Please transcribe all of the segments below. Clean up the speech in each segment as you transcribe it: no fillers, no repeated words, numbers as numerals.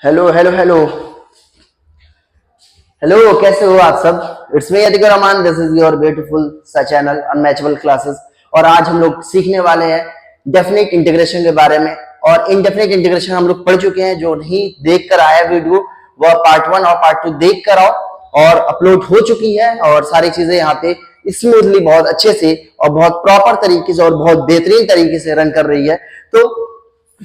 Hello hello hello hello, कैसे हो आप सब। It's me Atiq Rahman, this is your beautiful सा चैनल अनमैचेबल क्लासेस। और आज हम लोग सीखने वाले हैं डेफिनेट इंटीग्रेशन के बारे में। और इनडेफिनेट इंटीग्रेशन हम लोग पढ़ चुके हैं। जो नहीं देख कर आया वीडियो वह पार्ट 1 और पार्ट 2 देख कर आओ। और अपलोड हो चुकी है और सारी चीजें यहाँ पे स्मूथली बहुत अच्छे से और बहुत प्रॉपर तरीके से और बहुत बेहतरीन तरीके से रन कर रही है। तो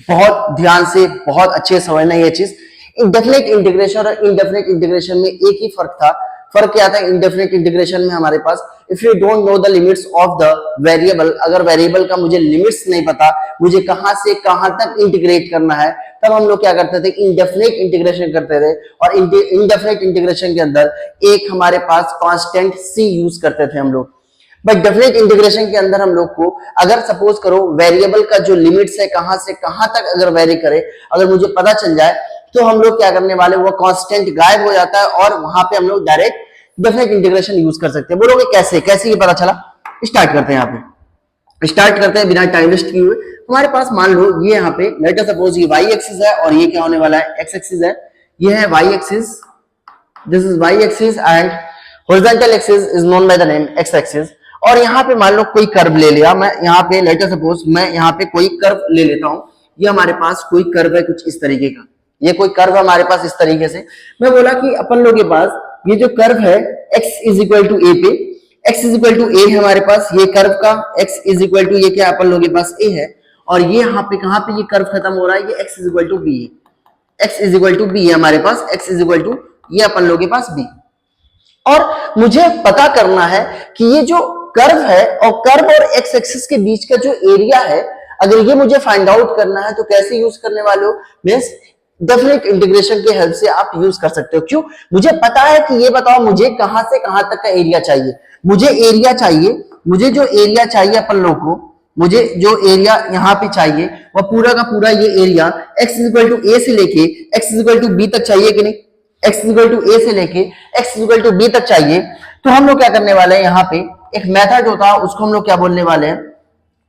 बहुत ध्यान से बहुत अच्छे से समझना ये चीज। इंडेफिनिट इंटीग्रेशन और इनडेफिनिट इंटीग्रेशन में एक ही फर्क था। फर्क क्या था इंडेफिनिट इंटीग्रेशन में हमारे पास, if you don't know the limits of the variable, अगर वेरिएबल का मुझे लिमिट्स नहीं पता, मुझे कहां से कहां तक इंटीग्रेट करना है, तब हम लोग क्या करते थे, इंडेफिनिट इंटीग्रेशन करते थे। और इंडेफिनिट इंटीग्रेशन के अंदर एक हमारे पास कांस्टेंट सी यूज करते थे हम लोग। बट डेफिनेट इंटीग्रेशन के अंदर हम लोग को अगर सपोज करो वेरिएबल का जो लिमिट्स है कहां से कहां तक अगर वेरी करे, अगर मुझे पता चल जाए, तो हम लोग क्या करने वाले, वो कांस्टेंट गायब हो जाता है और वहां पे हम लोग डायरेक्ट डेफिनेट इंटीग्रेशन यूज कर सकते हैं। बोलोगे कैसे कैसे ये पता चला। स्टार्ट करते हैं। यहाँ पे स्टार्ट करते हैं बिना टाइम वेस्ट किए हुए। हमारे पास मान लो ये यहाँ पे लेट अस सपोज ये वाई एक्सिस है और ये क्या होने वाला है, एक्स एक्सिस है। ये है Y axis, this is Y axis and horizontal axis is known by the name X axis. और यहाँ पे मान लो कोई कर्व ले लिया, मैं यहाँ पे लेट अस सपोज मैं यहाँ पे कोई कर्व ले लेता हूँ। ये हमारे पास कोई कर्व है कुछ इस तरीके का, ये कोई कर्व हमारे पास इस तरीके से। मैं बोला कि अपन लोग के पास ये जो कर्व है x इज इक्वल टू ए पे, x इज इक्वल टू ए है हमारे पास ये कर्व का, x इज इक्वल टू ये क्या अपन लोग के पास a है। और ये यहाँ पे कहाँ पे ये कर्व खत्म हो रहा है, ये x is equal to b है। x is equal to b है हमारे पास, x इज इक्वल टू ये अपन लोग के पास b। और मुझे पता करना है कि ये जो कर्व है और कर्व और x एक्सिस के बीच का जो एरिया है, अगर ये मुझे फाइंड आउट करना है तो कैसे यूज करने वाले हो, मींस डेफिनेट इंटीग्रेशन के हेल्प से आप यूज कर सकते हो। क्यों, मुझे पता है कि ये बताओ मुझे कहां से कहां तक का एरिया चाहिए। मुझे एरिया चाहिए, मुझे जो एरिया चाहिए अपन लोग को, मुझे जो एरिया यहाँ पे चाहिए वह पूरा का पूरा ये एरिया x इक्वल टू ए से लेके x इक्वल टू बी तक चाहिए कि नहीं, x इक्वल टू ए से लेके x इक्वल टू बी तक चाहिए। तो हम लोग क्या करने वाले हैं, यहाँ पे एक मेथड होता है उसको हम लोग क्या बोलने वाले हैं,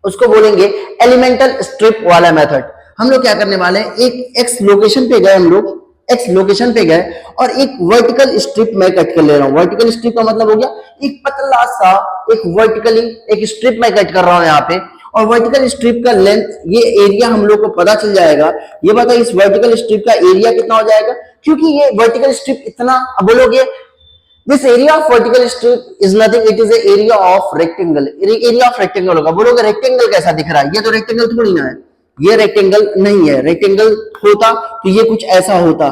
उसको बोलेंगे एलिमेंटल स्ट्रिप वाला मेथड। हम लोग क्या करने वाले हैं, एक एक्स लोकेशन पे गए, हम लोग एक्स लोकेशन पे गए और एक वर्टिकल स्ट्रिप मैं कट कर ले रहा हूँ। वर्टिकल स्ट्रिप का मतलब हो गया एक पतला सा एक वर्टिकली एक स्ट्रिप मैं कट कर रहा हूँ यहाँ पे। और वर्टिकल स्ट्रिप का लेंथ, ये एरिया हम लोग को पता चल जाएगा। ये बताओ इस वर्टिकल स्ट्रिप का एरिया कितना हो जाएगा, क्योंकि ये वर्टिकल स्ट्रिप इतना, अब बोलोगे this area of vertical strip is nothing, it is a area of rectangle। area of rectangle होगा। बोलोगे रेक्टेंगल कैसा दिख रहा है, ये तो रेक्टेंगल थोड़ी ना है, ये रेक्टेंगल नहीं है। रेक्टेंगल होता तो ये कुछ ऐसा होता,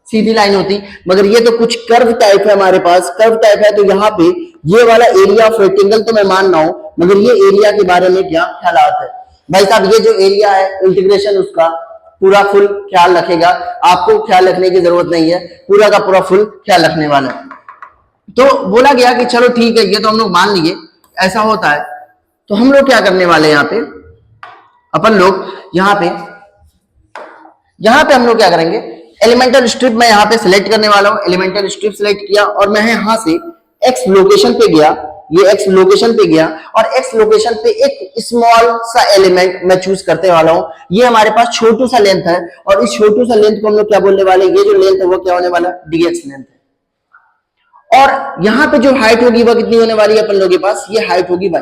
सीधी लाइन होती, मगर ये तो कुछ कर्व टाइप है हमारे पास, कर्व टाइप है। तो यहाँ पे ये वाला एरिया ऑफ रेक्टेंगल तो मैं मान रहा हूं, मगर ये एरिया के बारे में क्या ख्याल है भाई साहब। ये जो एरिया है इंटीग्रेशन उसका पूरा फुल ख्याल रखेगा, आपको ख्याल रखने की जरूरत नहीं है, पूरा का पूरा फुल ख्याल रखने वाला है। तो बोला गया कि चलो ठीक है, ये तो हम लोग मान लिए ऐसा होता है। तो हम लोग क्या करने वाले हैं, यहाँ पे अपन लोग यहाँ पे हम लोग क्या करेंगे, एलिमेंटल स्ट्रिप मैं यहाँ पे सिलेक्ट करने वाला हूँ। एलिमेंटल स्ट्रिप सिलेक्ट किया और मैं यहाँ से एक्स लोकेशन पे गया, ये एक्स लोकेशन पे गया और एक्स लोकेशन पे एक स्मॉल सा एलिमेंट मैं चूज करते वाला हूँ। ये हमारे पास छोटू सा लेंथ है और इस छोटू सा लेंथ को हम लोग क्या बोलने वाले, ये जो लेंथ है वो क्या होने वाला, dx लेंथ है। और यहाँ पे जो हाइट होगी वह कितनी होने वाली है अपन लोगों के पास, ये हाइट होगी y।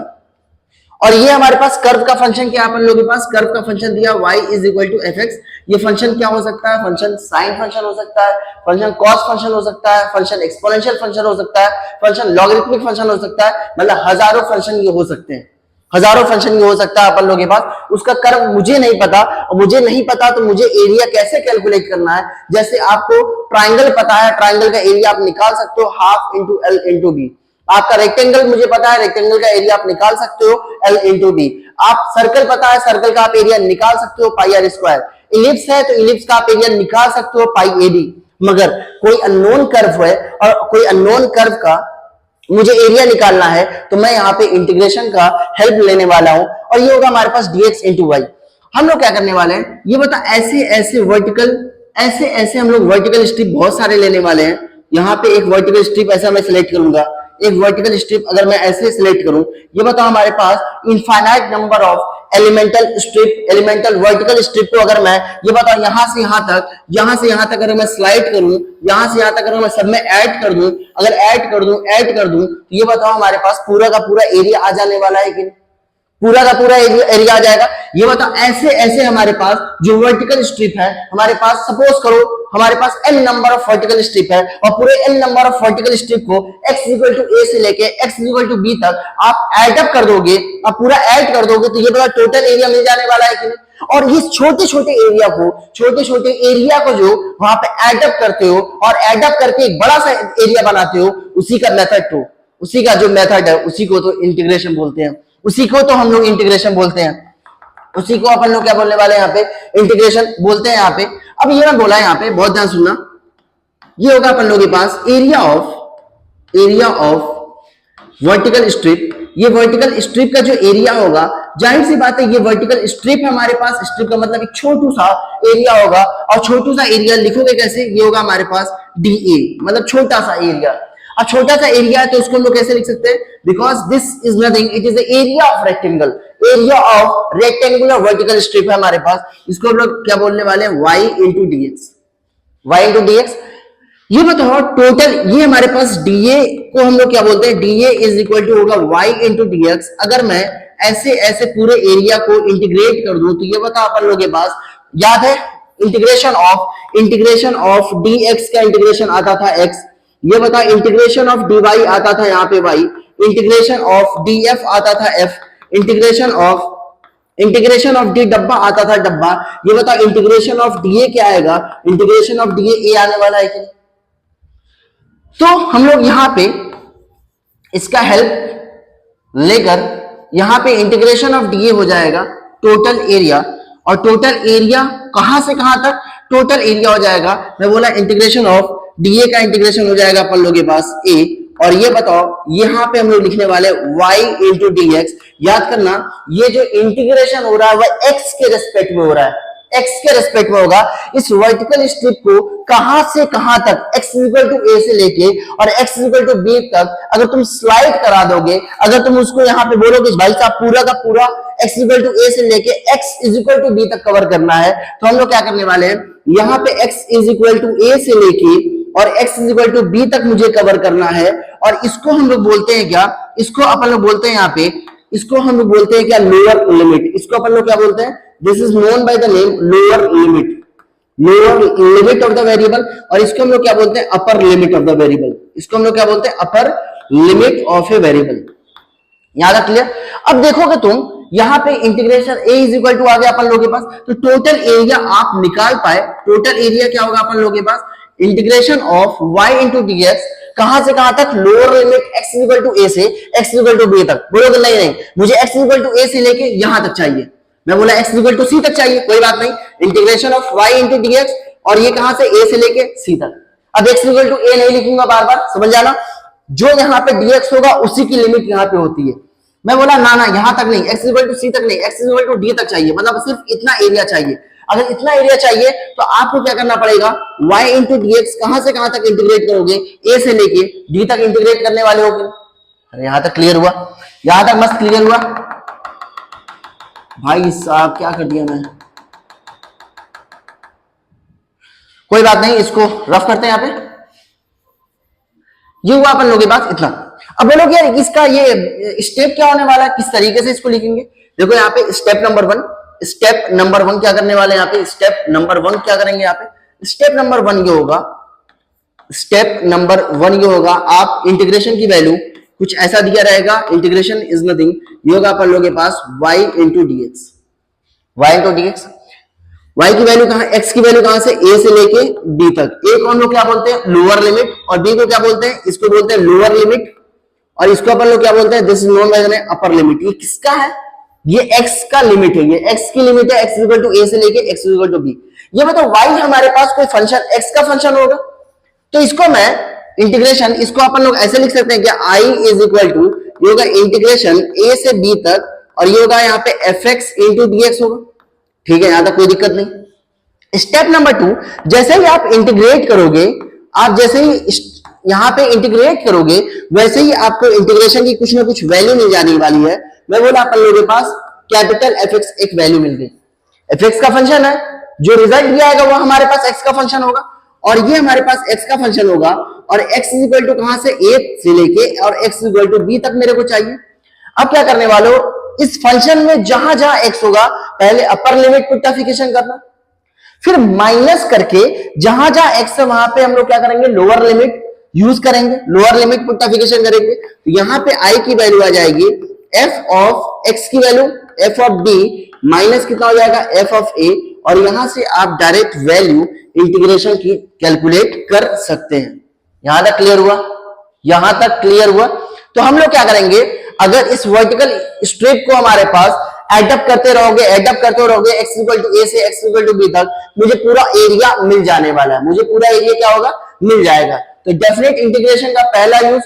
और ये हमारे पास कर्व का फंक्शन क्या है, अपन लोगों के पास कर्व का फंक्शन दिया y is equal to F X. ये फंक्शन क्या हो सकता है, फंक्शन साइन फंक्शन हो सकता है, फंक्शन कॉस फंक्शन हो सकता है, फंक्शन एक्सपोनेंशियल फंक्शन हो सकता है, फंक्शन लॉगरिथमिक फंक्शन हो सकता है, मतलब हजारों फंक्शन ये हो सकते हैं, हजारों फंक्शन ये हो सकता है अपन लोगों के पास। उसका कर्व मुझे नहीं पता, और मुझे नहीं पता तो मुझे एरिया कैसे कैलकुलेट करना है। जैसे आपको ट्राइंगल पता है, ट्राइंगल का एरिया आप निकाल सकते हो half into L into B. आपका रेक्टेंगल मुझे पता है, रेक्टेंगल का एरिया आप निकाल सकते हो एल इंटू बी। आप सर्कल पता है, सर्कल का आप एरिया निकाल सकते हो पाई आर स्क्वायर। इलिप्स है तो इलिप्स का आप एरिया निकाल सकते हो पाई ए बी। मगर कोई अननोन कर्व है और कोई अननोन कर्व का मुझे एरिया निकालना है, तो मैं यहाँ पे इंटीग्रेशन का हेल्प लेने वाला हूं और ये होगा हमारे पास dx इंटू वाई। हम लोग क्या करने वाले हैं, ये बता ऐसे ऐसे वर्टिकल, ऐसे ऐसे हम लोग वर्टिकल स्ट्रिप बहुत सारे लेने वाले हैं। यहाँ पे एक वर्टिकल स्ट्रिप ऐसा मैं सिलेक्ट करूंगा, एक वर्टिकल स्ट्रिप अगर मैं ऐसे सिलेक्ट करूं, ये बताओ हमारे पास infinite number of elemental strip, elemental vertical strip को अगर मैं ये बताओ यहां से यहां तक अगर मैं स्लाइड करूं, यहां से यहां तक अगर मैं सब में ऐड कर दूं, अगर ऐड कर दूं तो ये बताओ हमारे पास पूरा का पूरा एरिया आ जाने वाला है कि नहीं? पूरा का पूरा एरिया आ जाएगा। ये बताओ ऐसे ऐसे हमारे पास जो वर्टिकल स्ट्रिप है, हमारे पास सपोज करो हमारे पास n number of vertical strip है और पूरे n number of vertical strip को x इक्वल टू a से लेके x इक्वल टू b तक आप ऐड अप कर दोगे, आप पूरा ऐड कर दोगे तो ये बताओ टोटल एरिया मिल जाने वाला है कि नहीं? और इस छोटे छोटे एरिया को जो वहां पे ऐड अप करते हो और ऐड अप करके एक बड़ा सा एरिया बनाते हो, उसी का मेथड तो उसी का जो मेथड है उसी को तो इंटीग्रेशन बोलते हैं, उसी को तो हम लोग इंटीग्रेशन बोलते हैं, उसी को अपन लोग क्या बोलने वाले हैं यहाँ पे? इंटीग्रेशन बोलते हैं यहाँ पे। अब ये मैं बोला यहाँ पे, बहुत ध्यान सुनना, ये होगा अपन लोगों के पास एरिया ऑफ वर्टिकल स्ट्रिप। ये वर्टिकल स्ट्रिप का जो एरिया होगा, जाहिर सी बात है ये वर्टिकल स्ट्रिप हमारे पास, स्ट्रिप का मतलब एक छोटू सा एरिया होगा और छोटू सा एरिया लिखोगे कैसे? ये होगा हमारे पास DA, मतलब छोटा सा एरिया। अब छोटा सा एरिया है तो उसको हम लोग कैसे लिख सकते हैं? Because this is nothing, it is the area of rectangle, area of rectangular vertical strip है हमारे पास। इसको हम लोग क्या बोलने वाले हैं? y into D x. ये बताओ टोटल, ये हमारे पास DA को हम लोग क्या बोलते हैं? DA इज इक्वल टू होगा y इंटू डी एक्स। अगर मैं ऐसे ऐसे पूरे एरिया को इंटीग्रेट कर दूं तो ये बताओ अपन लोग के पास, याद है इंटीग्रेशन ऑफ dx का इंटीग्रेशन आता था x, ये बता इंटीग्रेशन ऑफ dy आता था यहाँ पे y, इंटीग्रेशन ऑफ df आता था f, इंटीग्रेशन ऑफ d डब्बा आता था डब्बा। ये बता इंटीग्रेशन ऑफ dA क्या आएगा? इंटीग्रेशन ऑफ dA a आने वाला है कि नहीं? तो हम लोग यहां पे इसका हेल्प लेकर यहां पे इंटीग्रेशन ऑफ dA हो जाएगा टोटल एरिया, और टोटल एरिया कहां से कहां तक? टोटल एरिया हो जाएगा, मैं बोला इंटीग्रेशन ऑफ DA का इंटीग्रेशन हो जाएगा अपन लोग के पास a, और ये बताओ यहां पे हम लोग लिखने वाले y इंटू डी एक्स। याद करना ये जो इंटीग्रेशन हो रहा है वह x के रेस्पेक्ट में हो रहा है, x के रेस्पेक्ट में होगा। इस वर्टिकल स्ट्रिप को कहां से कहां तक x इक्वल टू a से लेके और x इक्वल टू b तक अगर तुम स्लाइड करा दोगे, अगर तुम उसको यहां पे बोलोगे भाई साहब पूरा का पूरा x इक्वल टू a से लेके x इक्वल टू b तक कवर करना है, तो हम लोग क्या करने वाले हैं? यहां पे x इक्वल टू a से लेके और x इक्वल टू b तक मुझे कवर करना है, और इसको हम लोग बोलते हैं क्या? इसको अपन लोग बोलते हैं यहाँ पे, इसको हम लोग बोलते हैं क्या? Lower limit. इसको अपन लोग क्या बोलते हैं? This is known by the name lower limit of the variable, और इसको हम लोग क्या बोलते हैं? Upper limit of the variable. इसको हम लोग क्या बोलते हैं? Upper limit of a variable. याद है? क्लियर? अब देखोगे तुम यहां पे integration a is equal to आ गया अपन लोग के पास, तो टोटल एरिया आप निकाल पाए। टोटल एरिया क्या होगा अपन लोग के पास? Integration of y into D X, कहां से कहां तक? Lower limit x equal to a से x इक्वल टू b तक। बोलोगे नहीं मुझे x इक्वल टू a से लेके यहां तक चाहिए, मैं बोला x इक्वल टू c तक चाहिए, कोई बात नहीं, integration of y into D x, और ये कहां से? a से लेके c तक। अब x इक्वल टू a नहीं लिखूंगा बार बार, समझ जाना, जो यहाँ पे dx होगा उसी की लिमिट यहाँ पे होती है। मैं बोला ना यहां तक नहीं, x इक्वल टू c तक नहीं, x इक्वल टू d तक चाहिए, मतलब सिर्फ इतना एरिया चाहिए। अगर इतना एरिया चाहिए तो आपको क्या करना पड़ेगा? y इंटू डी एक्स, कहां से कहां तक इंटीग्रेट करोगे? a से लेके d तक इंटीग्रेट करने वाले होगे। अरे यहां तक क्लियर हुआ? यहां तक मस्त क्लियर हुआ? भाई साहब क्या कर दिया मैं, कोई बात नहीं, इसको रफ करते हैं। यहां पे ये हुआ अपन लोगों के पास इतना। अब बोलो यार इसका ये स्टेप क्या होने वाला है, किस तरीके से इसको लिखेंगे? देखो यहाँ पे स्टेप नंबर वन क्या करने वाले हैं? यहाँ पे स्टेप नंबर वन क्या करेंगे? यहाँ पे स्टेप नंबर वन ये होगा, आप इंटीग्रेशन की वैल्यू कुछ ऐसा दिया रहेगा, इंटीग्रेशन इज नथिंग, ये होगा अपन लोगों के पास y into D x. y की वैल्यू कहां? x की वैल्यू कहां से? a से लेके b तक। a को हम लोग क्या बोलते हैं? लोअर लिमिट, और b को क्या बोलते हैं? इसको बोलते हैं लोअर लिमिट, और इसको अपन लोग क्या बोलते हैं? This is known by the name upper limit. ये किसका है? ये x का लिमिट है, ये x की लिमिट है, x इक्वल टू a से लेके x इक्वल टू b। ये बताओ y हमारे पास कोई फंक्शन x का फंक्शन होगा, तो इसको मैं इंटीग्रेशन, इसको अपन लोग ऐसे लिख सकते हैं कि i इज इक्वल टू, ये होगा इंटीग्रेशन a से b तक, और ये होगा यहाँ पे fx इंटू dx होगा। ठीक है, यहां तक कोई दिक्कत नहीं। स्टेप नंबर 2, जैसे ही आप इंटीग्रेट करोगे, आप जैसे ही यहां पे इंटीग्रेट करोगे वैसे ही आपको इंटीग्रेशन की कुछ ना कुछ वैल्यू मिल जाने वाली है। मैं बोला अपन लोगों के पास कैपिटल एफ एक्स एक वैल्यू मिल गई। एफ एक्स का फंक्शन है, जो रिजल्ट भी आएगा वो हमारे पास एक्स का फंक्शन होगा और ये हमारे पास एक्स का फंक्शन होगा और एक्स इज इक्वल टू कहां से ए से लेके और X is equal to B तक मेरे को चाहिए। अब क्या करने वालों, इस फंक्शन में जहां जहां एक्स होगा पहले अपर लिमिट पुट्टाफिकेशन करना, फिर माइनस करके जहां जहां एक्स है वहां पे हम लोग क्या करेंगे, लोअर लिमिट यूज करेंगे, लोअर लिमिट पुट्टाफिकेशन करेंगे। तो यहां पे आई की वैल्यू आ जाएगी एफ ऑफ एक्स की value F of D minus कितना हो जाएगा एफ ऑफ ए, और यहां से आप डायरेक्ट वैल्यू इंटीग्रेशन की कैलकुलेट कर सकते हैं। यहां तक क्लियर हुआ? यहां तक क्लियर हुआ? तो हम लोग क्या करेंगे, अगर इस वर्टिकल स्ट्रिप को हमारे पास एडअप करते रहोगे x इक्वल टू ए से x इक्वल टू बी तक, मुझे पूरा एरिया मिल जाने वाला है, मुझे पूरा एरिया क्या होगा, मिल जाएगा। तो डेफिनेट इंटीग्रेशन का पहला यूज,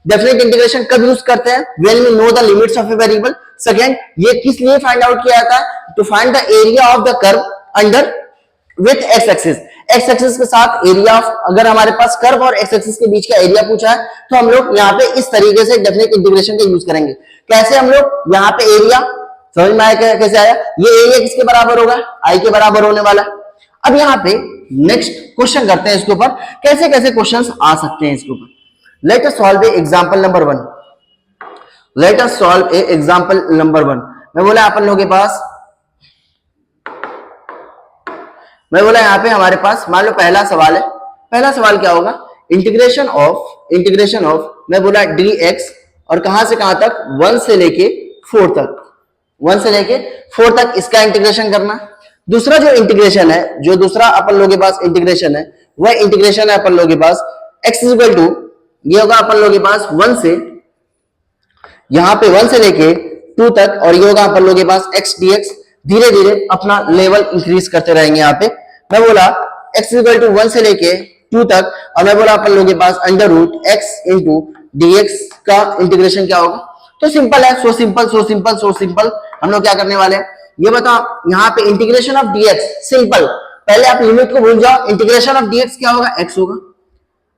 डेफिनेट इंटीग्रेशन कब यूज करते हैं, when we know the limits of a variable. Second, ये किस लिए फाइंड आउट किया जाता है, to find the area of the curve under with X axis, X axis के साथ एरिया ऑफ, अगर हमारे पास कर्व और एक्स एक्सिस के बीच का एरिया पूछा है तो हम लोग यहाँ पे इस तरीके से डेफिनेट इंटीग्रेशन का यूज करेंगे। कैसे हम लोग यहाँ पे एरिया, समझ में आया कैसे आया, ये एरिया किसके बराबर होगा, आई के बराबर होने वाला। अब यहाँ पे नेक्स्ट क्वेश्चन करते हैं इसके ऊपर, कैसे कैसे क्वेश्चंस आ सकते हैं इसके ऊपर। Let us solve a example number 1। Let us solve a example number 1। मैं बोला अपन लोगों के पास, मैं बोला यहाँ पे हमारे पास मान लो पहला सवाल है। पहला सवाल क्या होगा, इंटीग्रेशन ऑफ मैं बोला डी एक्स और कहां से कहां तक, 1 से लेके 4 तक, 1 से लेके 4 तक इसका इंटीग्रेशन करना। दूसरा जो इंटीग्रेशन है, जो दूसरा अपन लोगों के पास इंटीग्रेशन है, वह इंटीग्रेशन है अपन लोगों के पास x इज इक्वल टू, ये होगा अपन लोगों के पास 1 से, यहां पे 1 से लेके 2 तक, और ये होगा अपन लोगों के पास x dx। धीरे धीरे अपना लेवल इंक्रीज करते रहेंगे। यहाँ पे मैं बोला x इक्वल टू 1 से लेके 2 तक, और मैं बोला अपन लोगों के पास under root x into dx का इंटीग्रेशन क्या होगा। तो सिंपल है, सो सिंपल। हम लोग क्या करने वाले हैं, ये बताओ, यहाँ पे इंटीग्रेशन ऑफ dx सिंपल, पहले आप लिमिट को भूल जाओ, इंटीग्रेशन ऑफ dx क्या होगा, x होगा।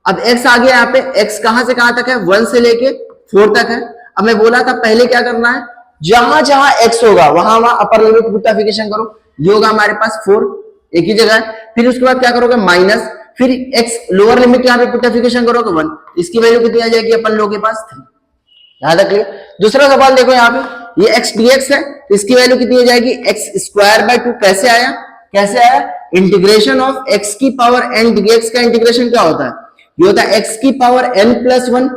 अब x आ गया, यहाँ पे x कहां से कहां तक है, 1 से लेके 4 तक है। अब मैं बोला था पहले क्या करना है, जहां जहां x होगा वहां वहां अपर लिमिट पुट्टाफिकेशन करो। ये होगा हमारे पास 4 एक ही जगह है, फिर उसके बाद क्या करोगे माइनस, फिर x लोअर लिमिट यहाँ पे पुट्टाफिकेशन करोगे 1, इसकी वैल्यू कितनी आ जाएगी अपन लोगों के पास 3। यहां तक क्लियर। दूसरा सवाल देखो, यहाँ पे ये x dx है, तो इसकी वैल्यू कितनी हो जाएगी x स्क्वायर बाय 2। कैसे आया, इंटीग्रेशन ऑफ x की पावर n dx का इंटीग्रेशन क्या होता है, ये होता है x की power n plus 1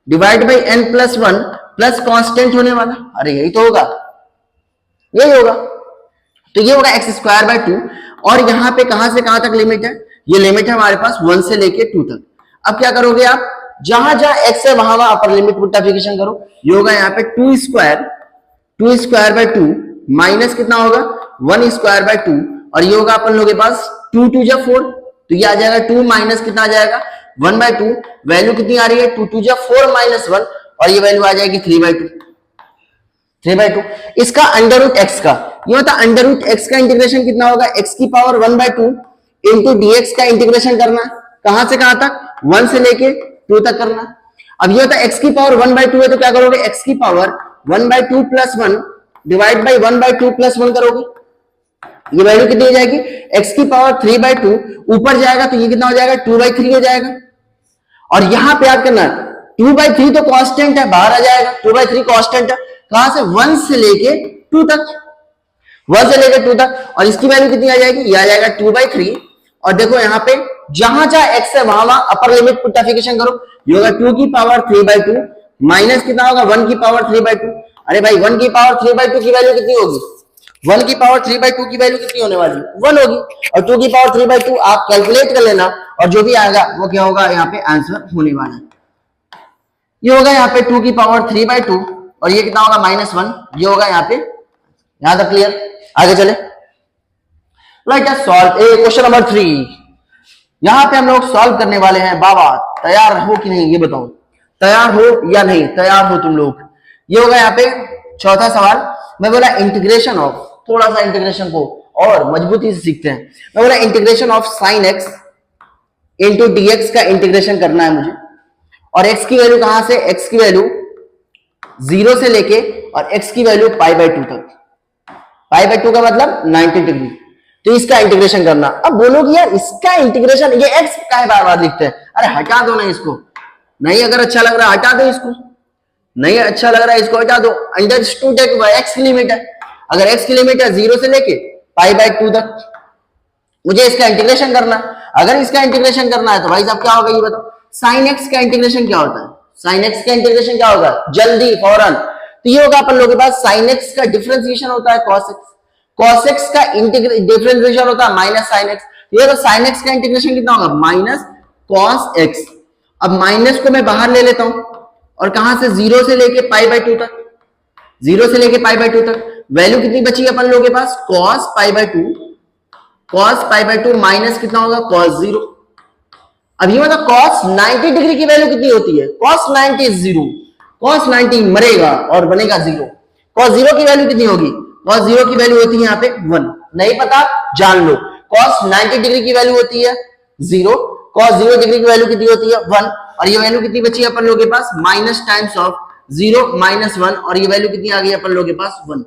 divide by n plus 1 plus constant होने वाला। अरे यही तो होगा, यही होगा। तो ये होगा x स्क्वायर बाय 2, और यहाँ पे कहां से कहां तक लिमिट है, ये लिमिट है हमारे पास 1 से लेके 2 तक। अब क्या करोगे आप, जहां जहां x है वहां वहां अपर लिमिट पुट्टाफिकेशन करो। ये होगा यहाँ पे 2 स्क्वायर बाय 2 माइनस कितना होगा 1 स्क्वायर बाय 2, और ये होगा अपन लोगों के पास 2 2 जा 4, तो ये आ जाएगा 2 माइनस कितना आ जाएगा 1 बाय 2। वैल्यू कितनी आ रही है 2 2 जा 4 माइनस 1, और ये वैल्यू आ जाएगी 3 बाय 2। इसका अंडर रूट एक्स का, ये होता है अंडर रूट एक्स का इंटीग्रेशन कितना होगा, x की पावर 1 बाय 2 इंटू dx का इंटीग्रेशन करना, कहां से कहां तक, 1 से लेके 2 तक करना। अब ये होता है x की पावर 1 बाय 2 है, तो क्या करोगे, x की power 1 by 2 plus 1 divide by 1 by 2 plus 1 करोगे। ये वैल्यू कितनी हो जाएगी, x की पावर 3 बाय 2 ऊपर जाएगा तो ये कितना हो जाएगा 2 बाय 3 हो जाएगा। और यहां पे याद करना 2 बाय 3 तो कांस्टेंट है, बाहर आ जाएगा, 2 बाय 3 कांस्टेंट है, कहां से 1 से लेके 2 तक, 1 से लेकर 2 तक, और इसकी वैल्यू कितनी आ जाएगी, ये आ जाएगा 2 बाई 3। और देखो यहाँ पे जहां जहां x है वहां वहां अपर लिमिट पुट्टाफिकेशन करो। ये होगा 2 की पावर 3 बाई 2 माइनस कितना होगा 1 की पावर 3 बाई 2। अरे भाई 1 की पावर 3 बाई 2 की वैल्यू कितनी होगी, 1 की पावर 3 बाई 2 की वैल्यू कितनी होने वाली है 1 होगी, और 2 की पावर 3 बाई 2 आप कैलकुलेट कर लेना, और जो भी आएगा वो क्या होगा यहाँ पे आंसर होने वाला है। ये होगा यहाँ पे 2 की पावर 3 बाई 2, और ये कितना होगा -1, ये होगा यहाँ पे। यहां तक क्लियर, आगे चले। लेट अस सॉल्व ए क्वेश्चन नंबर 3। यहां पे हम लोग सॉल्व करने वाले हैं। बाबा तैयार हो कि नहीं, ये बताओ, तैयार हो या नहीं, तैयार हो तुम लोग। ये होगा यहाँ पे चौथा सवाल। मैं बोला इंटीग्रेशन ऑफ, थोड़ा सा इंटीग्रेशन को और मजबूती से सीखते हैं। मैं बोला integration of sine x into dx का इंटीग्रेशन करना है मुझे, और x की वैल्यू कहां से, x की वैल्यू 0 से लेके और x की वैल्यू पाई बाय 2 तक। पाई बाय 2 का मतलब 90 डिग्री। तो इसका इंटीग्रेशन करना। अब बोलोगे यार इसका इंटीग्रेशन, ये एक्स का है बार बार लिखते हैं, अरे हटा दो ना इसको, नहीं अगर अच्छा लग रहा है हटा दो इसको, नहीं अच्छा लग रहा है इसको हटा दो। अंडरस्टूड है कि एक्स की लिमिट है, अगर एक्स की लिमिट है 0 से लेके पाई बाय 2 तक, मुझे इसका इंटीग्रेशन करना है। अगर इसका इंटीग्रेशन करना है तो भाई साहब क्या होगा ये बताओ, साइन एक्स का इंटीग्रेशन क्या होता है, साइन एक्स का इंटीग्रेशन क्या होगा, जल्दी फौरन, तो ये होगा अपन लोगों के पास साइन एक्स का डिफरेंशिएशन होता है कॉस एक्स, कॉस एक्स का डिफरेंशिएशन होता है माइनस साइन एक्स, ये तो साइन एक्स का इंटीग्रेशन कितना होगा माइनस कॉस एक्स। अब माइनस को मैं बाहर ले लेता हूं और कहां से 0 से लेके पाई बाय 2 तक, 0 से लेके पाई बाय 2 तक वैल्यू कितनी बची अपन लोगों के पास cos pi by 2, cos pi by 2 minus कितना होगा cos 0। अब ये मतलब cos 90 डिग्री की वैल्यू कितनी होती है, cos 90 इज 0, cos 90 मरेगा और बनेगा 0। cos 0 की वैल्यू कितनी होगी, cos 0 की वैल्यू होती है यहाँ पे 1, नहीं पता जान लो, cos 90 डिग्री की वैल्यू होती है 0, cos 0 डिग्री की वैल्यू कितनी होती है 1, और ये वैल्यू कितनी बची है अपन लोगों के पास माइनस टाइम्स ऑफ 0 माइनस 1, और ये वैल्यू कितनी आ गई अपन लोगों के पास 1,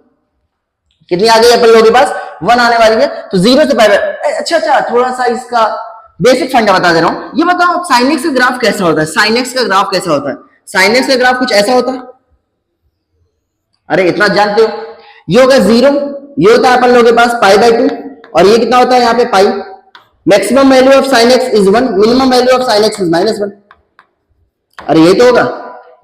कितनी आ गई अपन लोगों के पास 1 आने वाली है। तो 0 से पाई बाय, अच्छा थोड़ा सा इसका बेसिक फंडा बता दे रहा हूं, ये बताओ साइन एक्स का ग्राफ कैसा होता है, साइन एक्स का ग्राफ कैसा होता है, साइन एक्स का ग्राफ कुछ ऐसा होता है, अरे इतना जानते हो, ये होगा 0, ये होता है अपन लोगों के पास पाई बाय 2, और ये कितना होता है यहाँ पे pi, maximum value of sine X is 1, minimum value of sine X is -1, अरे यही तो होगा,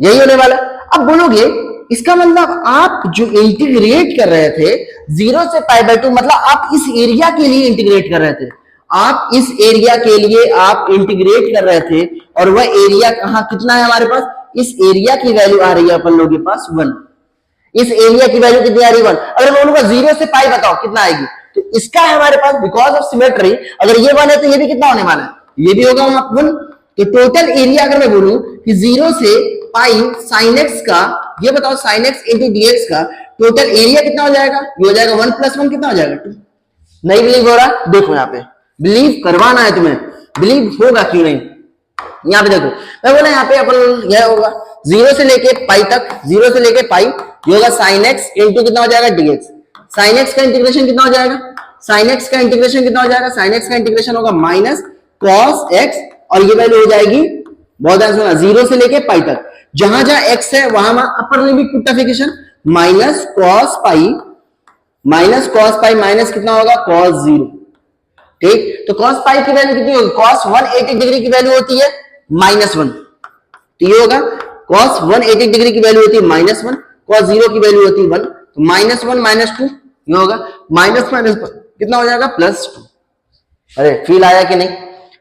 यही होने वाला। अब बोलोगे इसका मतलब आप जो इंटीग्रेट कर रहे थे 0 से पाई बाय 2, मतलब आप इस एरिया के लिए इंटीग्रेट कर रहे थे, आप इस एरिया के लिए आप इंटीग्रेट कर रहे थे, और वह एरिया कहां कितना है हमारे पास, इस एरिया की वैल्यू आ रही है अपन लोगों के पास 1, इस एरिया की वैल्यू कितनी आ रही है 1। अगर मैं बोलूंगा 0 से पाई बताओ कितना आएगी, तो इसका है हमारे पास बिकॉज ऑफ सिमेट्री, अगर ये 1 है तो ये भी कितना होने वाला है, ये भी होगा 1। तो टोटल एरिया अगर मैं बोलूं कि 0 से पाई साइन एक्स का, ये बताओ साइन एक्स इंटू डीएक्स का टोटल एरिया कितना हो जाएगा, ये हो जाएगा 1 + 1 कितना हो जाएगा 2। नहीं बिलीव हो रहा, देखो यहाँ पे बिलीव करवाना है तुम्हें, बिलीव होगा क्यों नहीं, यहाँ पे देखो मैं बोला यहाँ पे अपन यह होगा 0 से लेके पाई तक, 0 से लेके पाई, ये होगा साइन एक्स इंटू कितना हो जाएगा डीएक्स, साइन एक्स का इंटीग्रेशन कितना हो जाएगा, साइन एक्स का इंटीग्रेशन कितना हो जाएगा, साइन एक्स का इंटीग्रेशन होगा माइनस कॉस एक्स, और ये वैल्यू हो जाएगी, बहुत ध्यान सुना, 0 से लेके पाई तक, जहां जहां एक्स है वहां अपर लिमिट पुट्टिफिकेशन माइनस कॉस पाई माइनस कितना होगा कॉस 0, ठीक। तो cos पाई की वैल्यू कितनी होगी, cos 180 डिग्री की वैल्यू होती है -1, तो ये होगा cos 180 डिग्री की वैल्यू होती है -1, cos 0 की वैल्यू होती है 1, तो -1 -2 ये होगा माइनस कितना हो जाएगा +2। अरे फील आया कि नहीं,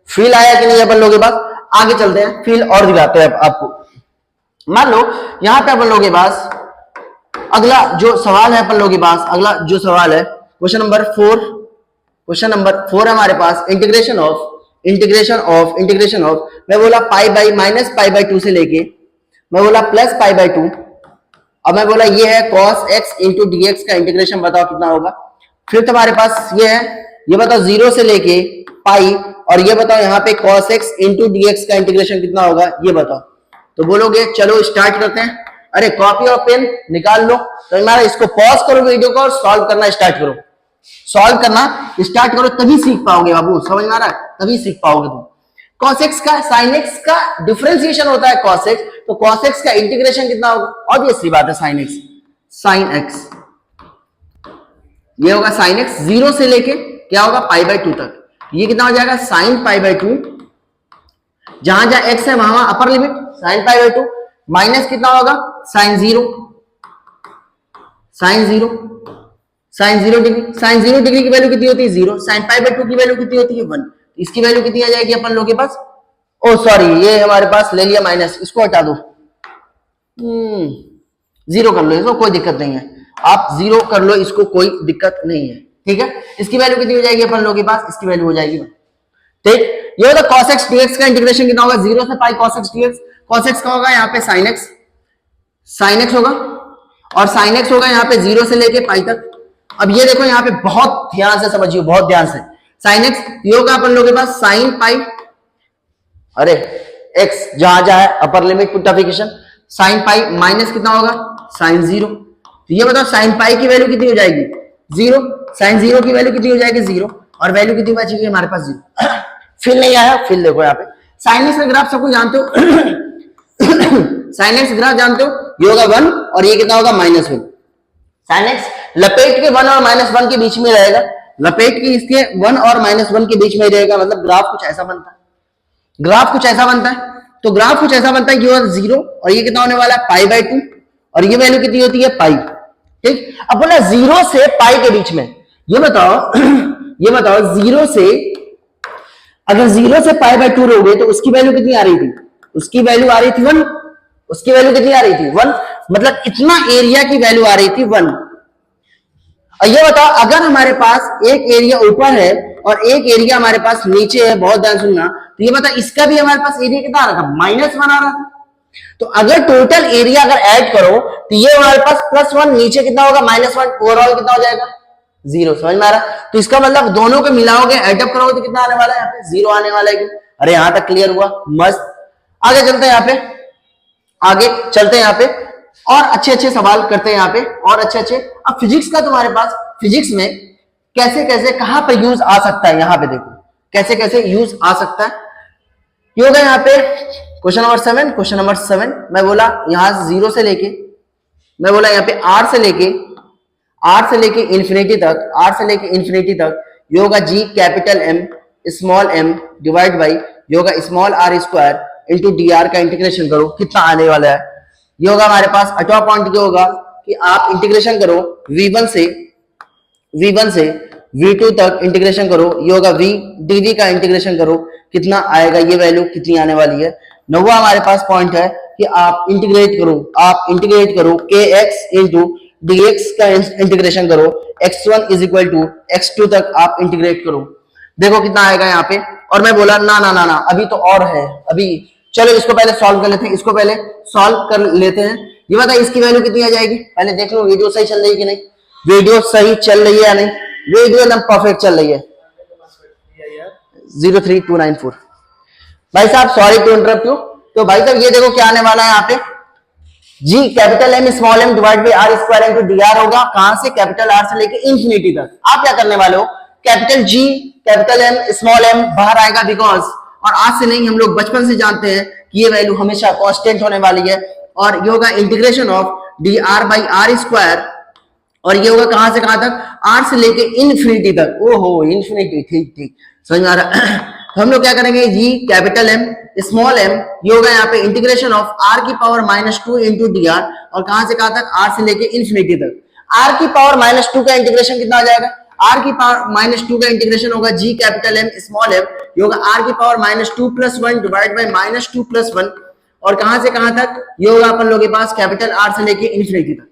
फील आया कि नहीं अपन लोगों के पास, आगे चलते हैं, फील और दिखाते हैं आपको। मान लो यहां पे अपन लोगों के पास अगला जो सवाल है अपन लोगों के पास, अगला जो सवाल है क्वेश्चन नंबर 4 है हमारे पास, इंटीग्रेशन ऑफ मैं बोला पाई बाई -π/2 से लेके मैं बोला +π/2, अब मैं बोला ये है cos x इंटू dx का इंटीग्रेशन बताओ कितना होगा। फिर तुम्हारे पास ये है, ये बताओ 0 से लेके पाई, और ये बताओ यहाँ पे cos x इंटू dx का इंटीग्रेशन कितना होगा ये बताओ। तो बोलोगे चलो स्टार्ट करते हैं, अरे कॉपी और पेन निकाल लो, तो हमारा इसको पॉज करो वीडियो को और सॉल्व करना स्टार्ट करो, सॉल्व करना स्टार्ट करो, तभी सीख पाओगे बाबू, समझ में आ रहा है, तभी सीख पाओगे तुम। cos x का sin x का डिफरेंशिएशन होता है cos x, तो cos x का इंटीग्रेशन कितना होगा, ऑब्वियसली बात है sin x, ये होगा sin x 0 से लेके क्या होगा π/2 तक, ये कितना हो जाएगा sin π/2, जहां जहां x है वहां अपर लिमिट sin π/2 माइनस कितना होगा sin 0 डिग्री की वैल्यू कितनी होती है 0, sin π/2 की वैल्यू कितनी होती है 1, इसकी वैल्यू कितनी आ जाएगी अपन लोगों के पास, ओ सॉरी ये हमारे पास ले लिया माइनस, इसको हटा दो, 0 कर लो इसको, कोई दिक्कत नहीं है, आप 0 कर लो इसको, कोई दिक्कत नहीं है, ठीक है। इसकी वैल्यू कितनी हो जाएगी अपन लोगों के पास, इसकी वैल्यू हो जाएगी, ठीक। ये होगा cos x dx का इंटीग्रेशन कितना होगा, 0 से पाई cos x dx, cos x का होगा यहाँ पे sin x होगा, और sin x होगा यहाँ पे 0 से लेके पाई तक। अब ये देखो यहाँ पे बहुत ध्यान से समझिए, बहुत ध्यान से, sin x ये होगा अपन लोगों के पास sin पाई, अरे x जहां जहां है अपर लिमिट पुट्टिफिकेशन, sin पाई माइनस कितना होगा sin 0, तो ये बताओ sin पाई की वैल्यू कितनी हो जाएगी जीरो, साइन जीरो की वैल्यू कितनी हो जाएगी जीरो, और वैल्यू कितनी बचेगी हमारे पास जीरो। फिल नहीं आया, फिल देखो यहाँ पे साइन एक्स का ग्राफ सबको जानते हो साइन एक्स ग्राफ जानते हो, ये होगा 1 और ये कितना होगा -1। साइन एक्स लपेट के 1 और -1 के बीच में रहेगा, लपेट के इसके 1 और -1 के बीच में रहेगा, मतलब ग्राफ कुछ ऐसा बनता है, ग्राफ कुछ ऐसा बनता है। तो ग्राफ कुछ ऐसा बनता है, ये होगा 0 और ये कितना होने वाला है π/2 और ये वैल्यू कितनी होती है पाई। ठीक, अब बोला 0 से पाई के बीच में, ये बताओ ये बताओ 0 से, अगर 0 से π/2 लोगे तो उसकी वैल्यू कितनी आ रही थी, उसकी वैल्यू आ रही थी 1, उसकी वैल्यू कितनी आ रही थी 1, मतलब इतना एरिया की वैल्यू आ रही थी 1। और ये बताओ अगर हमारे पास एक एरिया ऊपर है और एक एरिया हमारे पास नीचे है, बहुत ध्यान सुनना, तो ये बताओ इसका भी हमारे पास एरिया कितना आ रहा था, -1 आ रहा था। तो अगर टोटल एरिया अगर ऐड करो तो ये हमारे पास +1, नीचे कितना होगा -1, ओवरऑल कितना हो जाएगा 0। समझ में आ रहा? तो इसका मतलब दोनों को मिलाओगे, एडअप करोगे तो कितना आने वाला है, यहाँ पे 0 आने वाला है। अरे यहां तक क्लियर हुआ, मस्त। आगे चलते हैं, यहाँ पे आगे चलते हैं, यहाँ पे और अच्छे अच्छे सवाल करते हैं यहाँ पे, और अच्छे। अब फिजिक्स का तुम्हारे पास, फिजिक्स में कैसे कैसे कहां पर यूज आ सकता है, यहाँ पे देखो कैसे कैसे यूज आ सकता है। ये होगा यहाँ पे क्वेश्चन नंबर 7। मैं बोला यहां 0 से लेके, मैं बोला यहाँ पे r से लेके इंफिनिटी तक, ये होगा g capital M small m divide by ये होगा small r square into dr का इंटीग्रेशन करो, कितना आने वाला है। ये होगा हमारे पास अटवा पॉइंट, ये होगा कि आप इंटीग्रेशन करो v1 से v2 तक इंटीग्रेशन करो, ये होगा v dv का इंटीग्रेशन करो, कितना आएगा, ये वैल्यू कितनी आने वाली है। 9वां हमारे पास पॉइंट है कि आप इंटीग्रेट करो kx इंटू dx का इंटीग्रेशन करो, x1 is equal to x2 तक आप इंटीग्रेट करो, देखो कितना आएगा यहाँ पे। और मैं बोला ना अभी तो और है, अभी चलो इसको पहले सॉल्व कर लेते हैं। ये बता इसकी वैल्यू कितनी आ जाएगी, पहले देख लो वीडियो सही चल रही है कि नहीं, वीडियो सही चल रही है या नहीं, वीडियो एकदम परफेक्ट चल रही है। 03294 भाई साहब, सॉरी टू इंटरप्ट यू। तो भाई साहब ये देखो क्या आने वाला है यहाँ पे, G capital M small m divide by r square into dr होगा, कहां से, कैपिटल R से लेके इंफिनिटी तक। आप क्या करने वाले हो, capital G capital M small m बाहर आएगा, बिकॉज और आज से नहीं, हम लोग बचपन से जानते हैं कि ये वैल्यू हमेशा कांस्टेंट होने वाली है, और ये होगा integration of dr by r square, और ये होगा कहां से कहां तक, r से लेके इंफिनिटी तक। ओहो इन्फिनिटी, ठीक समझ में आ रहा तो हम लोग क्या करेंगे, जी कैपिटल M स्मॉल m, ये होगा यहाँ पे इंटीग्रेशन ऑफ r की पावर -2 इंटू dr, और कहां से कहां तक, r से लेके इंफिनिटी तक। r की पावर -2 का इंटीग्रेशन कितना आ जाएगा, r की पावर -2 का इंटीग्रेशन होगा G capital M small m, ये होगा r की पावर -2 + 1 डिवाइड बाई -2 + 1, और कहां से कहां तक, ये होगा अपन लोग के पास कैपिटल R से लेके इंफिनिटी तक।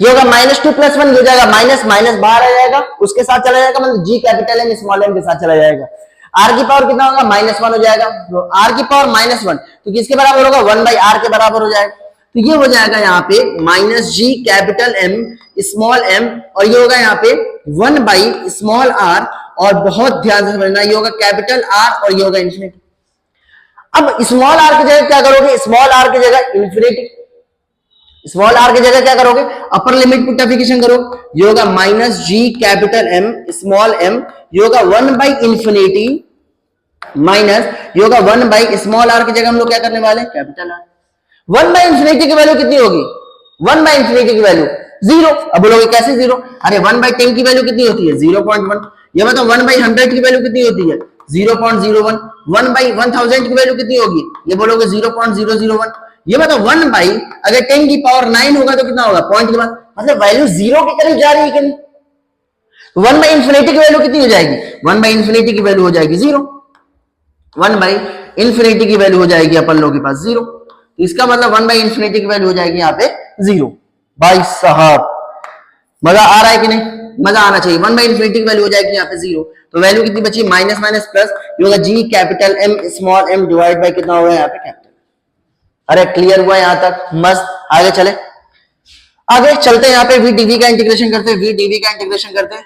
ये होगा -2 + 1 हो जाएगा, माइनस बाहर आ जाएगा, उसके साथ चला जाएगा, मतलब जी कैपिटल M स्मॉल m के साथ चला जाएगा। r की पावर कितना होगा, -1 हो जाएगा, तो r की पावर -1 तो किसके बराबर होगा, 1/r के बराबर हो जाएगा। तो ये हो जाएगा यहाँ पे -g capital M small m, और ये होगा यहाँ पे 1/r, और बहुत ध्यान से समझना, ये होगा कैपिटल R और ये होगा इंफिनिटी। अब स्मॉल r की जगह क्या करोगे, स्मॉल r की जगह इंफिनिटी, स्मॉल r की जगह क्या करोगे, अपर लिमिट पुटिफिकेशन करो, ये होगा -g capital M small m, ये होगा 1/इंफिनिटी माइनस ये होगा 1/ स्मॉल r की जगह हम लोग क्या करने वाले हैं, कैपिटल R। 1/इंफिनिटी की वैल्यू कितनी होगी, 1/इंफिनिटी की वैल्यू 0। अब बोलोगे कैसे 0, अरे 1/10 की वैल्यू कितनी होती है 0.1, ये बताओ 1/100 की वैल्यू कितनी होती है 0.01, 1/1000 की वैल्यू कितनी होगी, ये बोलोगे 0.001। ये बताओ 1/ अगर 10 की पावर 9 होगा तो कितना होगा, पॉइंट के बाद, मतलब वैल्यू 0 के करीब जा रही है कि नहीं। 1/इंफिनिटी की वैल्यू कितनी हो जाएगी, 1/इंफिनिटी की वैल्यू हो जाएगी 0, 1/इंफिनिटी की वैल्यू हो जाएगी अपन लोगों के पास 0, तो इसका मतलब 1/इंफिनिटी की वैल्यू हो जाएगी यहाँ पे 0। भाई साहब मजा आ रहा है कि नहीं, मजा आना चाहिए। 1/इंफिनिटी की वैल्यू हो जाएगी यहाँ पे 0, तो वैल्यू कितनी बची, माइनस प्लस, ये होगा G capital M small m divide by कितना हुआ यहाँ पे कैपिटल। अरे क्लियर हुआ यहाँ तक, मस्त। आगे चलते हैं, यहाँ पे v dv का इंटीग्रेशन करते हैं,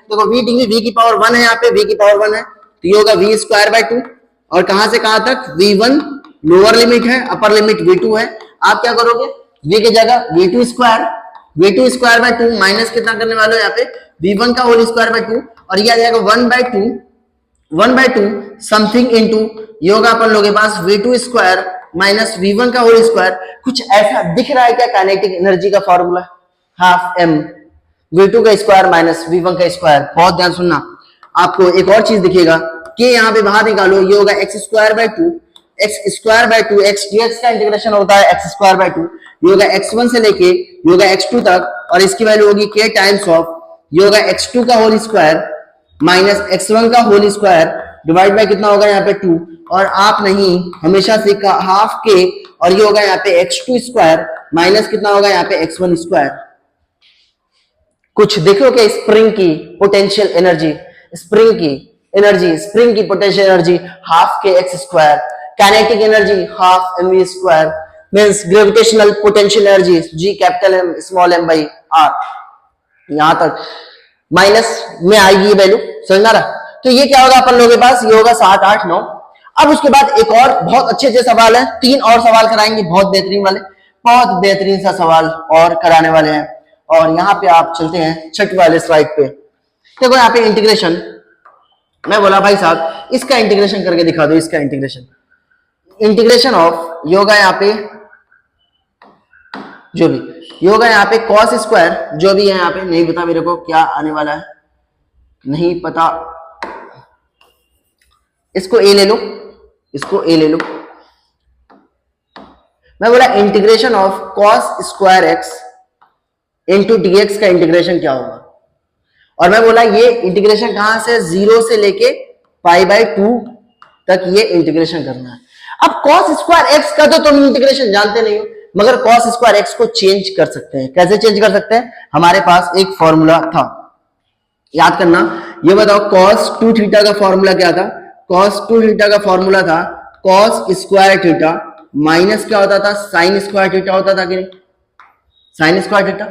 देखो v dv v की पावर 1 है, यहाँ पे v की पावर 1 है, तो ये होगा v स्क्वायर बाय 2, और कहां से कहां तक, v1 लोअर लिमिट है, अपर लिमिट v2 है। आप क्या करोगे, v की जगह v2 स्क्वायर बाय 2 माइनस कितना करने वाले हो यहाँ पे v1 का होल स्क्वायर बाय 2 और ये आ जाएगा 1/2 समथिंग इनटू ये होगा अपन लोगों के पास v2 स्क्वायर माइनस v1 का होल स्क्वायर। कुछ ऐसा दिख रहा है क्या काइनेटिक एनर्जी का फॉर्मूला? हाफ m v2 का स्क्वायर माइनस v1 का स्क्वायर। बहुत ध्यान सुनना, आपको एक और चीज दिखेगा कि यहाँ पे बाहर निकालो, ये होगा x square by 2 x dx का इंटीग्रेशन होता है x स्क्वायर बाय 2, ये होगा x1 से लेके ये होगा x2 तक और इसकी वैल्यू होगी k टाइम्स ऑफ ये होगा x2 का होल स्क्वायर माइनस x1 का होल स्क्वायर डिवाइड बाय कितना होगा यहाँ पे 2 और आप नहीं हमेशा से हाफ k और ये होगा यहाँ पे x2 स्क्वायर माइनस कितना होगा यहाँ पे x1 स्क्वायर। कुछ देखो क्या स्प्रिंग की पोटेंशियल एनर्जी, स्प्रिंग की पोटेंशियल एनर्जी हाफ के x square, kinetic energy half mv square means gravitational potential energy g capital M small m by r। यहां तक माइनस में आएगी ये वैल्यू, समझ आ रहा? तो ये क्या होगा अपन लोगों के पास, ये होगा 7 8 9। अब उसके बाद एक और बहुत अच्छे सवाल है, 3 और सवाल कराएंगे बहुत बेहतरीन वाले, बहुत बेहतरीन सा सवाल और कराने वाले हैं। और यहाँ पे आप चलते हैं छठ वाले स्लाइड पे। देखो यहाँ पे इंटीग्रेशन, मैं बोला भाई साहब इसका इंटीग्रेशन करके दिखा दो, इसका इंटीग्रेशन ऑफ योगा यहाँ पे जो भी योगा यहाँ पे कॉस स्क्वायर जो भी है यहाँ पे, नहीं पता मेरे को क्या आने वाला है, नहीं पता, इसको ए ले लो, इसको ए ले लो। मैं बोला integration of cos square X into DX का इंटीग्रेशन क्या होगा, और मैं बोला ये इंटीग्रेशन कहां से, 0 से लेके पाई बाय 2 तक ये इंटीग्रेशन करना है। अब cos स्क्वायर एक्स का तो तुम इंटीग्रेशन जानते नहीं हो, मगर cos स्क्वायर एक्स को चेंज कर सकते हैं। कैसे चेंज कर सकते हैं? हमारे पास एक फॉर्मूला था, याद करना। ये बताओ cos 2 थीटा का फॉर्मूला क्या था? cos 2 थीटा का फॉर्मूला था cos स्क्वायर थीटा माइनस क्या होता था, sin स्क्वायर थीटा होता था कि नहीं, sin स्क्वायर थीटा।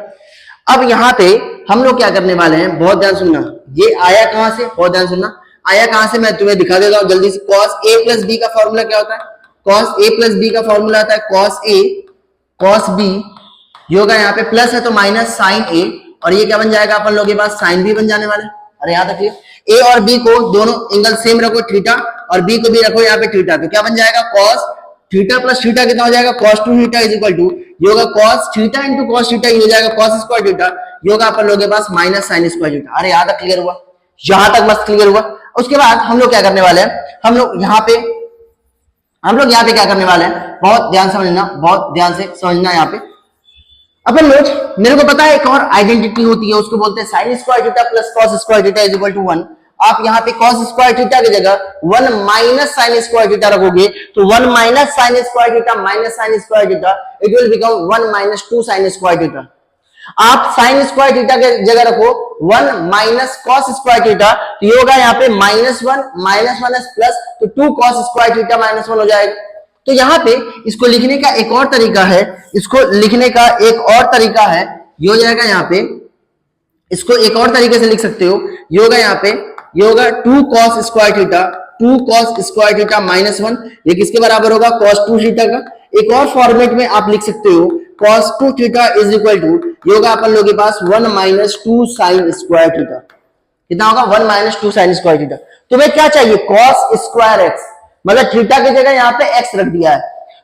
अब यहाँ पे हम लोग क्या करने वाले हैं, बहुत ध्यान सुनना, ये आया कहां से, बहुत ध्यान सुनना, आया कहां से मैं तुम्हें दिखा देता हूं जल्दी से। cos a प्लस b का फॉर्मूला क्या होता है? cos a प्लस b का फॉर्मूला आता है cos a cos b, ये होगा यहाँ पे प्लस है तो माइनस sin a और ये क्या बन जाएगा अपन लोगों के पास, sin b बन जाने वाला है। अरे याद रखिए a और b को दोनों एंगल सेम रखो थीटा और b को भी रखो यहाँ पे थीटा, तो क्या बन जाएगा cos थीटा प्लस थीटा कितना हो जाएगा, cos 2 theta is equal to ये होगा cos theta into cos theta, ये हो जाएगा cos स्क्वायर थीटा, ये होगा अपन लोगों के पास माइनस sin स्क्वायर थीटा। अरे याद क्लियर हुआ, यहां तक मस्त क्लियर हुआ। उसके बाद हम लोग क्या करने वाले हैं, हम लोग यहाँ पे क्या करने वाले हैं, बहुत ध्यान समझना, बहुत ध्यान से समझना। यहाँ पे अपन लोग, मेरे को पता है एक और आइडेंटिटी होती है, उसको बोलते हैं sin square theta plus cos square theta is equal to 1। आप यहाँ पे cos स्क्वायर थीटा की जगह 1 माइनस sin स्क्वायर थीटा रखोगे तो 1 minus sin square theta minus sin square theta it will become 1 minus 2 sin square theta. आप sin square theta के जगह रखो 1 माइनस cos स्क्वायर थीटा, तो ये होगा यहाँ पे -1 माइनस प्लस तो 2 cos स्क्वायर थीटा -1 हो जाएगा। तो यहाँ पे इसको लिखने का एक और तरीका है, ये हो जाएगा यहाँ पे, इसको एक और तरीके से लिख सकते हो, ये होगा यहाँ पे, ये होगा 2 cos स्क्वायर थीटा -1, ये किसके बराबर होगा, cos 2 थीटा का। एक और फॉर्मेट में आप लिख सकते हो cos 2 theta is equal to ये होगा अपन लोगों के पास 1 माइनस 2 sin स्क्वायर थीटा, कितना होगा 1 माइनस 2 sin स्क्वायर थीटा। तुम्हें क्या चाहिए, cos स्क्वायर एक्स, मतलब थीटा की जगह यहाँ पे x रख दिया है,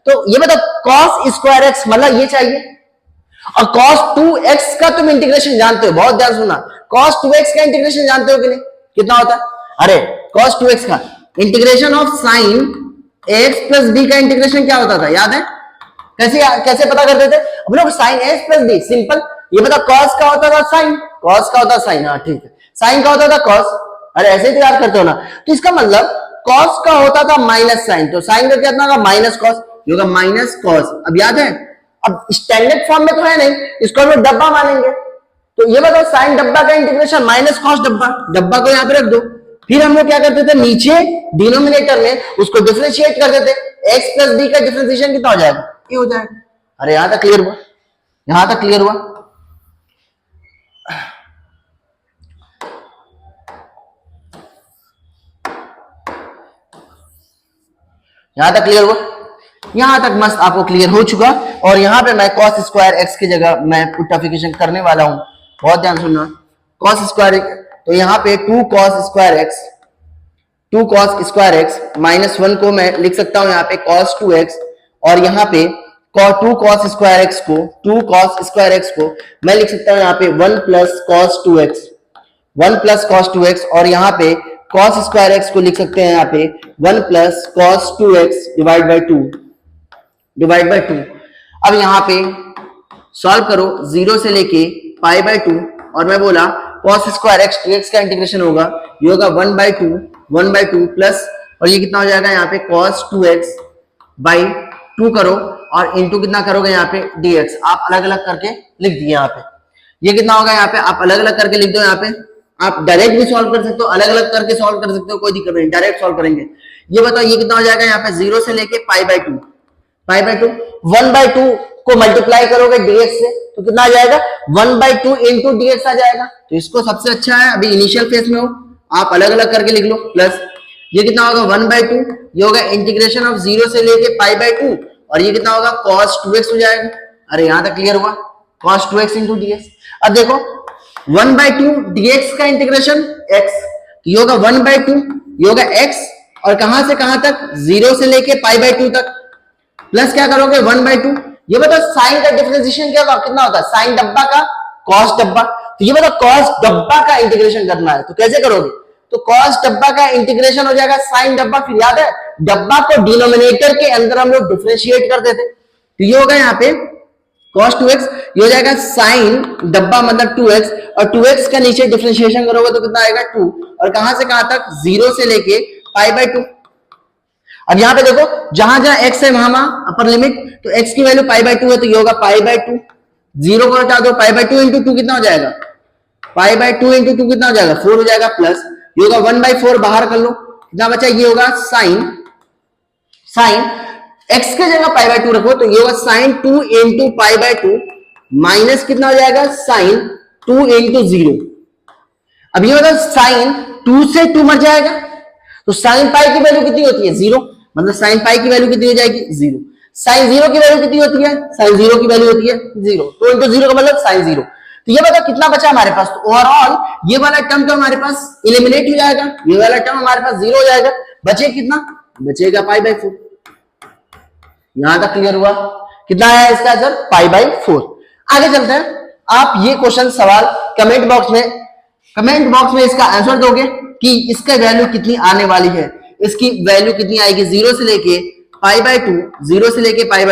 तो ये मतलब cos स्क्वायर एक्स मतलब ये चाहिए। और cos 2x का तुम इंटीग्रेशन जानते हो, बहुत ध्यान सुनना, cos 2x का इंटीग्रेशन जानते हो कि नहीं, कितना होता है? अरे cos 2x का integration of sin x plus b का इंटीग्रेशन क्या होता था, याद है? कैसे पता करते थे हम लोग, sin x plus b, simple. ये बता cos का होता था sin, cos का होता sin, हाँ ठीक है, sin का होता था cos, अरे ऐसे ही याद करते हो ना। तो इसका मतलब cos का होता था माइनस sin, तो sin का कितना होगा माइनस cos, ये होगा माइनस cos। अब याद है, अब स्टैंडर्ड फॉर्म में तो है नहीं, इसको हम लोग डब्बा मानेंगे, तो ये बताओ sin डब्बा का इंटीग्रेशन माइनस cos डब्बा को यहाँ पे रख दो। फिर हम लोग क्या करते थे, नीचे डिनोमिनेटर में उसको डिफरेंशिएट करते थे, x प्लस b का डिफरेंशिएशन कितना हो जाएगा, ये हो जाएगा। अरे यहां तक क्लियर हुआ, यहां तक क्लियर हुआ। यहां तक क्लियर हुआ, यहां तक मस्त आपको क्लियर हो चुका। और यहां पे मैं cos स्क्वायर x की जगह मैं पुटिफिकेशन करने वाला हूं, बहुत ध्यान सुनना। cos स्क्वायर, तो यहाँ पे 2 cos स्क्वायर एक्स माइनस 1 को मैं लिख सकता हूं यहाँ पे cos 2x, और यहाँ पे 2 cos स्क्वायर एक्स को मैं लिख सकता हूं यहाँ पे 1 प्लस cos 2x, और यहाँ पे cos स्क्वायर एक्स को लिख सकते हैं यहाँ पे 1 plus cos 2x divide by 2। अब यहाँ पे सॉल्व करो 0 से लेके पाई बाई 2, और मैं बोला cos स्क्वायर एक्स dx का इंटीग्रेशन होगा, ये होगा 1/2 प्लस, और ये कितना हो जाएगा यहाँ पे cos 2x बाई 2 करो, और इंटू कितना करोगे यहाँ पे dx, आप अलग अलग करके लिख दिए यहाँ पे। ये कितना होगा यहाँ पे, आप अलग अलग करके लिख दो यहाँ पे, आप डायरेक्ट भी सॉल्व कर सकते हो, अलग अलग करके सॉल्व कर सकते हो, कोई दिक्कत नहीं, डायरेक्ट सॉल्व करेंगे। ये बताओ ये कितना हो जाएगा यहाँ पे 0 से लेके पाई बाई 2 1/2 को मल्टीप्लाई करोगे dx से तो कितना आ जाएगा 1/2 इंटू dx आ जाएगा। तो इसको सबसे अच्छा है, अभी इनिशियल फेज में हो, आप अलग अलग करके लिख लो, प्लस ये कितना होगा 1/2, ये होगा इंटीग्रेशन ऑफ 0 से लेके पाई बाई 2, और ये कितना होगा cos 2x हो जाएगा। अरे यहां तक क्लियर हुआ, cos 2x इंटू dx। अब देखो 1/2 dx का इंटीग्रेशन x, ये होगा 1/2, ये होगा x, और कहां से कहां तक 0 से लेके पाई बाई 2 तक, प्लस क्या करोगे 1/2। ये बताओ साइन का डिफरेंशिएशन कितना होता है, साइन डब्बा का cos डब्बा, तो ये बताओ cos डब्बा का इंटीग्रेशन करना है तो कैसे करोगे, तो cos डब्बा का इंटीग्रेशन हो जाएगा साइन डब्बा, फिर याद है डब्बा को डिनोमिनेटर के अंदर हम लोग डिफरेंशिएट कर देते, तो ये होगा यहाँ पे cos 2x, ये हो जाएगा साइन डब्बा मतलब 2x, और 2x का नीचे डिफरेंशिएशन करोगे तो कितना आएगा 2, और कहां से कहां तक 0 से लेके पाई बाई 2। अब यहाँ पे देखो जहां जहां x है वहां अपर लिमिट, तो x की वैल्यू पाई बाई 2 है, तो ये होगा पाई बाई 2, 0 को हटा दो, पाई बाई 2 इंटू 2 कितना हो जाएगा, पाई बाई 2 इंटू 2 कितना हो जाएगा 4 हो जाएगा, प्लस ये होगा 1/4 बाहर कर लो, कितना बचा, ये होगा साइन x के जगह पाई बाई 2 रखो, तो ये होगा sine 2 into pi by 2 minus कितना हो जाएगा साइन 2 इंटू 0। अब ये होगा साइन 2 से 2 मर जाएगा, तो साइन पाई की वैल्यू कितनी होती है 0, मतलब साइन पाई की वैल्यू कितनी हो जाएगी 0। साइन 0 की वैल्यू कितनी होती है, साइन 0 की वैल्यू होती है 0, तो इंटू 0 का मतलब साइन 0। तो ये बताओ कितना बचा हमारे पास, तो ओवरऑल ये वाला टर्म तो हमारे पास एलिमिनेट हो जाएगा, ये वाला टर्म हमारे पास 0 हो जाएगा, बचे कितना, बचेगा पाई बाई 4। यहां तक क्लियर हुआ, कितना है इसका आंसर पाई बाई 4। आगे चलते हैं, आप ये क्वेश्चन सवाल कमेंट बॉक्स में इसका आंसर दोगे कि इसका वैल्यू कितनी आने वाली है, इसकी वैल्यू कितनी आएगी 0 से लेके पाई बाई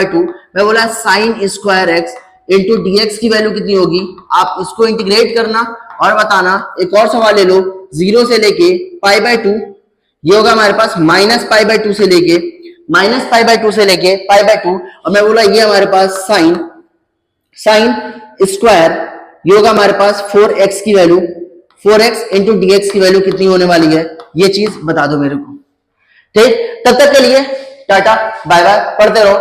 2, मैं बोला sine square X into dx की वैल्यू कितनी होगी, आप इसको इंटीग्रेट करना और बताना। एक और सवाल ले लो 0 से लेके पाई बाई 2, ये होगा हमारे पास माइनस पाई बाई 2 से लेके पाई बाई 2, और मैं बोला ये हमारे पास साइन स्क्वायर, ये होगा हमारे पास 4x की वैल्यू, 4x इंटू dx की वैल्यू कितनी होने वाली है, ये चीज बता दो मेरे को। ठीक, तब तक के लिए टाटा बाय बाय, पढ़ते रहो।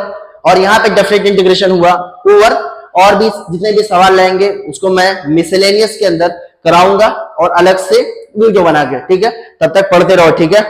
और यहाँ पे डेफिनेट इंटीग्रेशन हुआ ओवर, और भी जितने भी सवाल रहेंगे उसको मैं मिसलेनियस के अंदर कराऊंगा और अलग से वीडियो बना के, ठीक है। तब तक पढ़ते रहो, ठीक है।